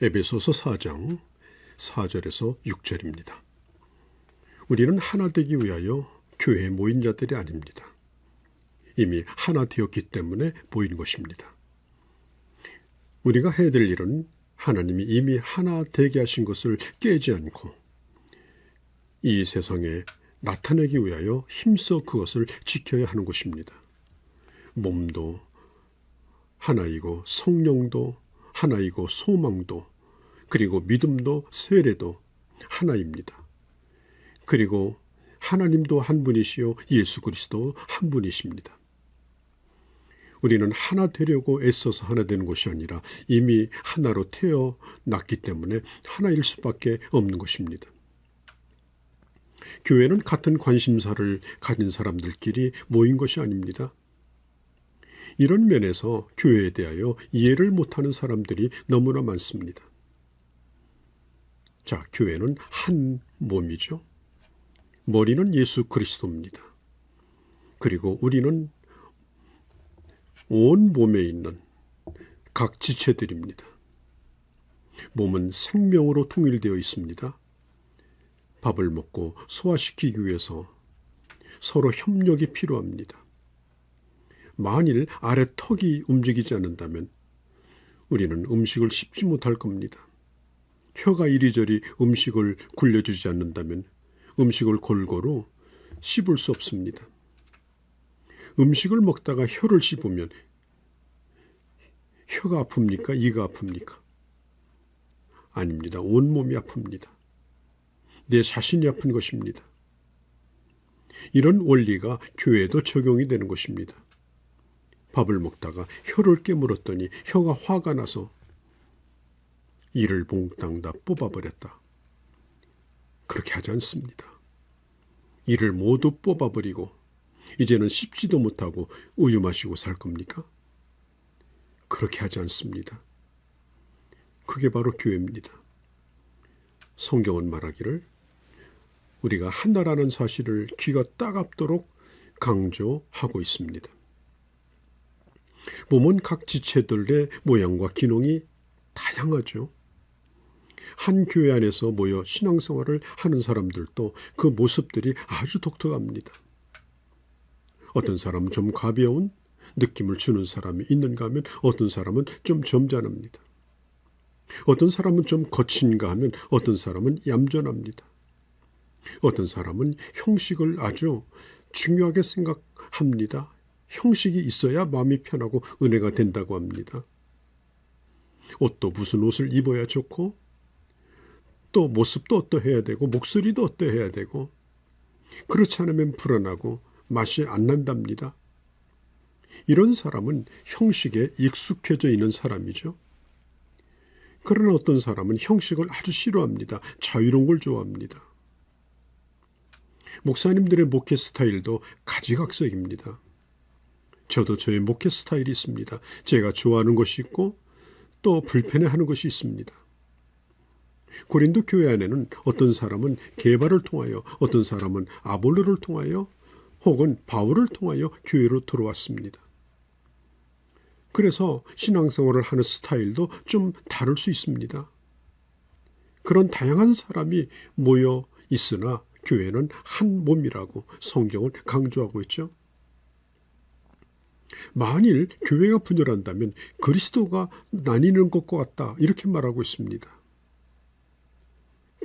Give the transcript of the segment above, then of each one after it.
에베소서 4장 4절에서 6절입니다. 우리는 하나 되기 위하여 교회에 모인 자들이 아닙니다. 이미 하나 되었기 때문에 모인 것입니다. 우리가 해야 될 일은 하나님이 이미 하나 되게 하신 것을 깨지 않고 이 세상에 나타내기 위하여 힘써 그것을 지켜야 하는 것입니다. 몸도 하나이고 성령도 하나이고 소망도 그리고 믿음도 세례도 하나입니다. 그리고 하나님도 한 분이시요 예수 그리스도 한 분이십니다. 우리는 하나 되려고 애써서 하나 되는 것이 아니라 이미 하나로 태어났기 때문에 하나일 수밖에 없는 것입니다. 교회는 같은 관심사를 가진 사람들끼리 모인 것이 아닙니다. 이런 면에서 교회에 대하여 이해를 못하는 사람들이 너무나 많습니다. 자, 교회는 한 몸이죠. 머리는 예수 그리스도입니다. 그리고 우리는 온 몸에 있는 각 지체들입니다. 몸은 생명으로 통일되어 있습니다. 밥을 먹고 소화시키기 위해서 서로 협력이 필요합니다. 만일 아래 턱이 움직이지 않는다면 우리는 음식을 씹지 못할 겁니다. 혀가 이리저리 음식을 굴려주지 않는다면 음식을 골고루 씹을 수 없습니다. 음식을 먹다가 혀를 씹으면 혀가 아픕니까? 이가 아픕니까? 아닙니다. 온몸이 아픕니다. 내 자신이 아픈 것입니다. 이런 원리가 교회에도 적용이 되는 것입니다. 밥을 먹다가 혀를 깨물었더니 혀가 화가 나서 이를 몽땅 다 뽑아버렸다. 그렇게 하지 않습니다. 이를 모두 뽑아버리고 이제는 씹지도 못하고 우유 마시고 살 겁니까? 그렇게 하지 않습니다. 그게 바로 교회입니다. 성경은 말하기를 우리가 하나라는 사실을 귀가 따갑도록 강조하고 있습니다. 몸은 각 지체들의 모양과 기능이 다양하죠. 한 교회 안에서 모여 신앙생활을 하는 사람들도 그 모습들이 아주 독특합니다. 어떤 사람은 좀 가벼운 느낌을 주는 사람이 있는가 하면 어떤 사람은 좀 점잖합니다. 어떤 사람은 좀 거친가 하면 어떤 사람은 얌전합니다. 어떤 사람은 형식을 아주 중요하게 생각합니다. 형식이 있어야 마음이 편하고 은혜가 된다고 합니다. 옷도 무슨 옷을 입어야 좋고 또 모습도 어떠해야 되고 목소리도 어떠해야 되고 그렇지 않으면 불안하고 맛이 안 난답니다. 이런 사람은 형식에 익숙해져 있는 사람이죠. 그러나 어떤 사람은 형식을 아주 싫어합니다. 자유로운 걸 좋아합니다. 목사님들의 목회 스타일도 가지각색입니다. 저도 저의 목회 스타일이 있습니다. 제가 좋아하는 것이 있고 또 불편해하는 것이 있습니다. 고린도 교회 안에는 어떤 사람은 게바를 통하여 어떤 사람은 아볼로를 통하여 혹은 바울을 통하여 교회로 들어왔습니다. 그래서 신앙생활을 하는 스타일도 좀 다를 수 있습니다. 그런 다양한 사람이 모여 있으나 교회는 한 몸이라고 성경을 강조하고 있죠. 만일 교회가 분열한다면 그리스도가 나뉘는 것과 같다 이렇게 말하고 있습니다.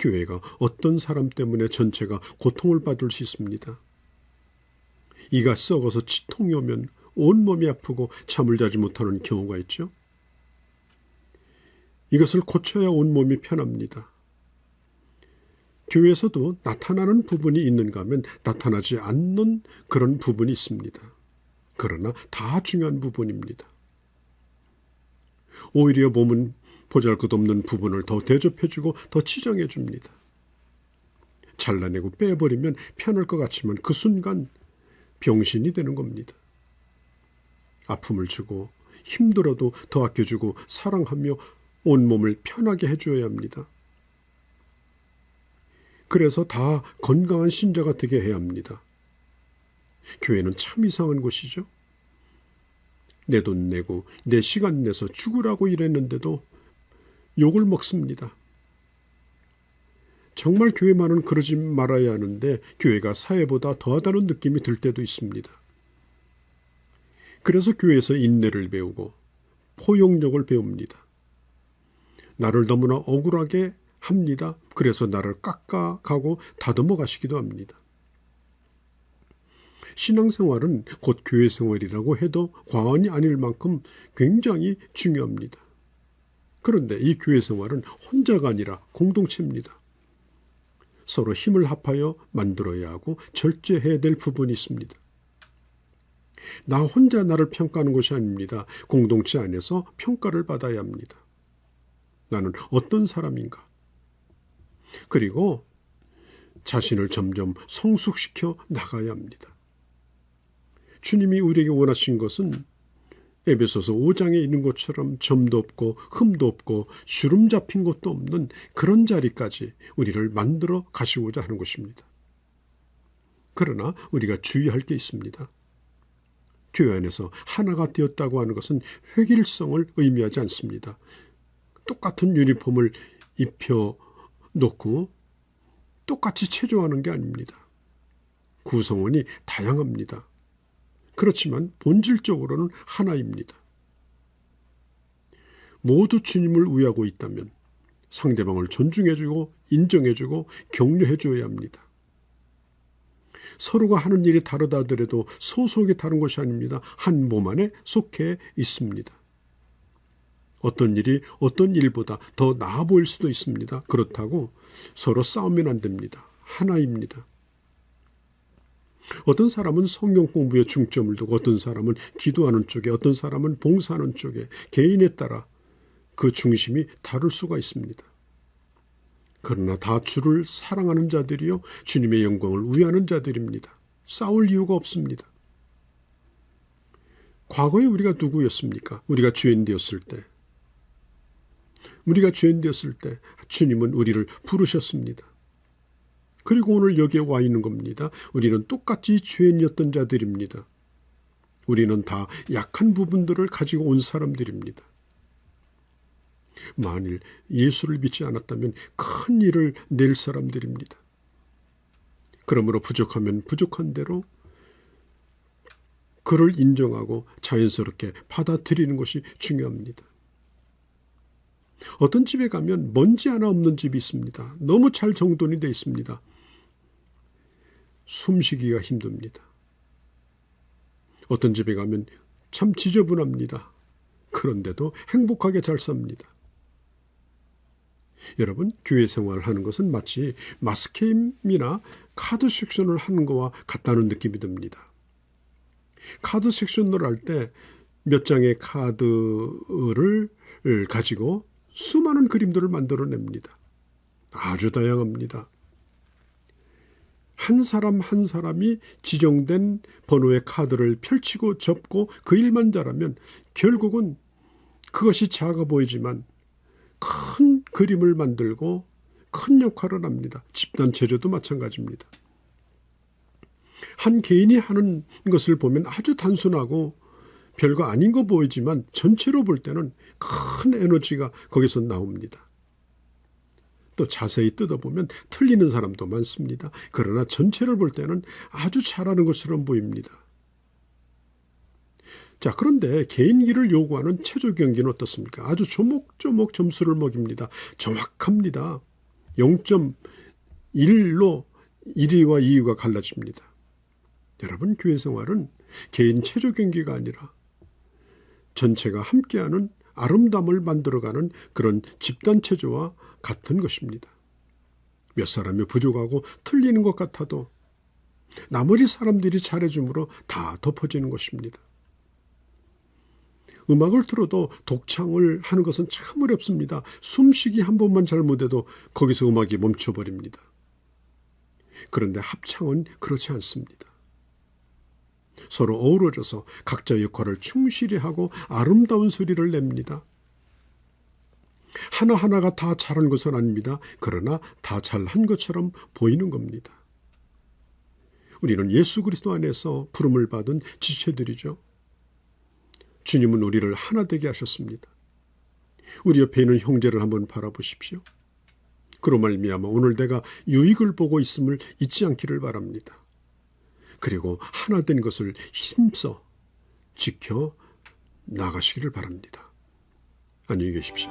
교회가 어떤 사람 때문에 전체가 고통을 받을 수 있습니다. 이가 썩어서 치통이 오면 온몸이 아프고 잠을 자지 못하는 경우가 있죠. 이것을 고쳐야 온몸이 편합니다. 교회에서도 나타나는 부분이 있는가 하면 나타나지 않는 그런 부분이 있습니다. 그러나 다 중요한 부분입니다. 오히려 몸은 보잘것없는 부분을 더 대접해주고 더 치장해줍니다. 잘라내고 빼버리면 편할 것 같지만 그 순간 병신이 되는 겁니다. 아픔을 주고 힘들어도 더 아껴주고 사랑하며 온몸을 편하게 해줘야 합니다. 그래서 다 건강한 신자가 되게 해야 합니다. 교회는 참 이상한 곳이죠. 내 돈 내고 내 시간 내서 죽으라고 일했는데도 욕을 먹습니다. 정말 교회만은 그러지 말아야 하는데 교회가 사회보다 더하다는 느낌이 들 때도 있습니다. 그래서 교회에서 인내를 배우고 포용력을 배웁니다. 나를 너무나 억울하게 합니다. 그래서 나를 깎아가고 다듬어 가시기도 합니다. 신앙생활은 곧 교회생활이라고 해도 과언이 아닐 만큼 굉장히 중요합니다. 그런데 이 교회생활은 혼자가 아니라 공동체입니다. 서로 힘을 합하여 만들어야 하고 절제해야 될 부분이 있습니다. 나 혼자 나를 평가하는 것이 아닙니다. 공동체 안에서 평가를 받아야 합니다. 나는 어떤 사람인가? 그리고 자신을 점점 성숙시켜 나가야 합니다. 주님이 우리에게 원하신 것은 에베소서 5장에 있는 것처럼 점도 없고 흠도 없고 주름 잡힌 것도 없는 그런 자리까지 우리를 만들어 가시고자 하는 것입니다. 그러나 우리가 주의할 게 있습니다. 교회 안에서 하나가 되었다고 하는 것은 획일성을 의미하지 않습니다. 똑같은 유니폼을 입혀 놓고 똑같이 체조하는 게 아닙니다. 구성원이 다양합니다. 그렇지만 본질적으로는 하나입니다. 모두 주님을 위하고 있다면 상대방을 존중해주고 인정해주고 격려해줘야 합니다. 서로가 하는 일이 다르다 하더라도 소속이 다른 것이 아닙니다. 한 몸 안에 속해 있습니다. 어떤 일이 어떤 일보다 더 나아 보일 수도 있습니다. 그렇다고 서로 싸우면 안 됩니다. 하나입니다. 어떤 사람은 성경 공부에 중점을 두고 어떤 사람은 기도하는 쪽에 어떤 사람은 봉사하는 쪽에 개인에 따라 그 중심이 다를 수가 있습니다. 그러나 다 주를 사랑하는 자들이요 주님의 영광을 위하는 자들입니다. 싸울 이유가 없습니다. 과거에 우리가 누구였습니까? 우리가 죄인 되었을 때 주님은 우리를 부르셨습니다. 그리고 오늘 여기에 와 있는 겁니다. 우리는 똑같이 죄인이었던 자들입니다. 우리는 다 약한 부분들을 가지고 온 사람들입니다. 만일 예수를 믿지 않았다면 큰 일을 낼 사람들입니다. 그러므로 부족하면 부족한 대로 그를 인정하고 자연스럽게 받아들이는 것이 중요합니다. 어떤 집에 가면 먼지 하나 없는 집이 있습니다. 너무 잘 정돈이 되어 있습니다. 숨쉬기가 힘듭니다. 어떤 집에 가면 참 지저분합니다. 그런데도 행복하게 잘 삽니다. 여러분, 교회 생활을 하는 것은 마치 마스게임이나 카드 섹션을 하는 것과 같다는 느낌이 듭니다. 카드 섹션을 할 때 몇 장의 카드를 가지고 수많은 그림들을 만들어냅니다. 아주 다양합니다. 한 사람 한 사람이 지정된 번호의 카드를 펼치고 접고 그 일만 잘하면 결국은 그것이 작아 보이지만 큰 그림을 만들고 큰 역할을 합니다. 집단 체조도 마찬가지입니다. 한 개인이 하는 것을 보면 아주 단순하고 별거 아닌 거 보이지만 전체로 볼 때는 큰 에너지가 거기서 나옵니다. 또 자세히 뜯어보면 틀리는 사람도 많습니다. 그러나 전체를 볼 때는 아주 잘하는 것처럼 보입니다. 자, 그런데 개인기를 요구하는 체조 경기는 어떻습니까? 아주 조목조목 점수를 먹입니다. 정확합니다. 0.1로 1위와 2위가 갈라집니다. 여러분, 교회 생활은 개인 체조 경기가 아니라 전체가 함께하는 아름다움을 만들어가는 그런 집단 체조와 같은 것입니다. 몇 사람이 부족하고 틀리는 것 같아도 나머지 사람들이 잘해줌으로 다 덮어지는 것입니다. 음악을 들어도 독창을 하는 것은 참 어렵습니다. 숨쉬기 한 번만 잘못해도 거기서 음악이 멈춰버립니다. 그런데 합창은 그렇지 않습니다. 서로 어우러져서 각자 역할을 충실히 하고 아름다운 소리를 냅니다. 하나하나가 다 잘한 것은 아닙니다. 그러나 다 잘한 것처럼 보이는 겁니다. 우리는 예수 그리스도 안에서 부름을 받은 지체들이죠. 주님은 우리를 하나 되게 하셨습니다. 우리 옆에 있는 형제를 한번 바라보십시오. 그로 말미암아 오늘 내가 유익을 보고 있음을 잊지 않기를 바랍니다. 그리고 하나 된 것을 힘써 지켜 나가시기를 바랍니다. 안녕히 계십시오.